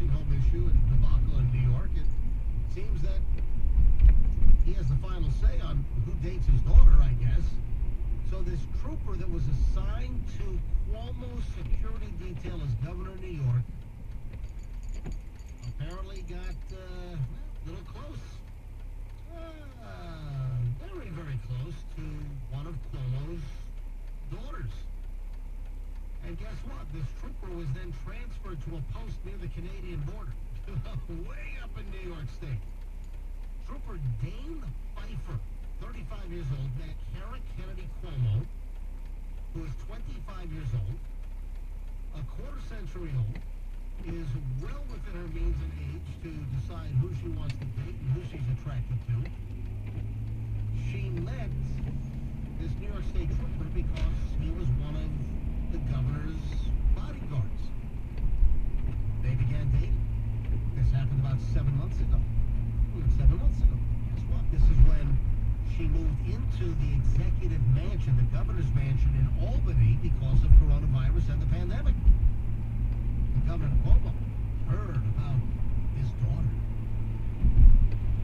nursing home issue and debacle in New York, it seems that he has the final say on who dates his daughter, I guess. So this trooper that was assigned to Cuomo's security detail as governor of New York apparently got a little close. Very, very close to one of Cuomo's daughters. And guess what? This trooper was then transferred to a post near the Canadian border, way up in New York State. Trooper Dane Pfeiffer, 35 years old, met Kara Kennedy Cuomo, who is 25 years old, a quarter century old, is well within her means and age to decide who she wants to date and who she's attracted to. She met this New York State trooper because he was one of the governor's bodyguards. They began dating. This happened about 7 months ago. 7 months ago. Guess what? This is when she moved into the executive mansion, the governor's mansion in Albany, because of coronavirus and the pandemic. And Governor Cuomo heard about his daughter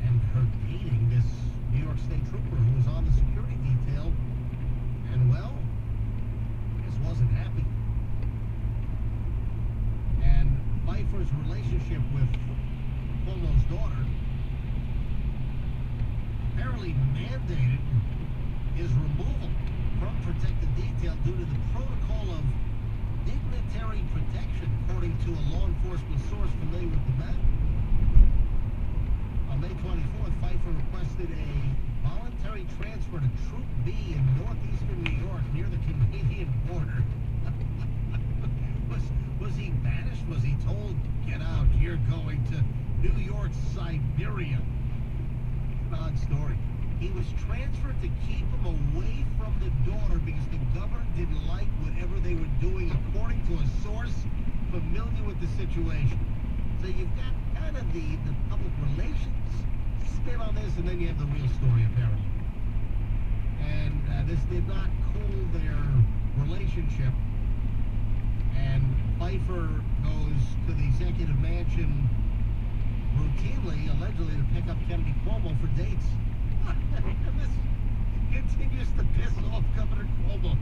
and her dating this New York State trooper who was on the security detail, and well, just wasn't happy. And Pfeiffer's relationship with Cuomo's daughter apparently mandated his removal from protected detail due to the protocol of dignitary protection, according to a law enforcement source familiar with the matter. On May 24th, Pfeiffer requested a voluntary transfer to Troop B in northeastern New York near the Canadian border. Was he banished? Was he told, get out, you're going to New York, Siberia? An odd story. He was transferred to keep him away from the daughter because the governor didn't like whatever they were doing, according to a source familiar with the situation. So you've got kind of the public relations spin on this, and then you have the real story, apparently. And this did not cool their relationship. And Pfeiffer goes to the executive mansion routinely, allegedly, to pick up Kennedy Cuomo for dates. And this continues to piss off Governor Cuomo.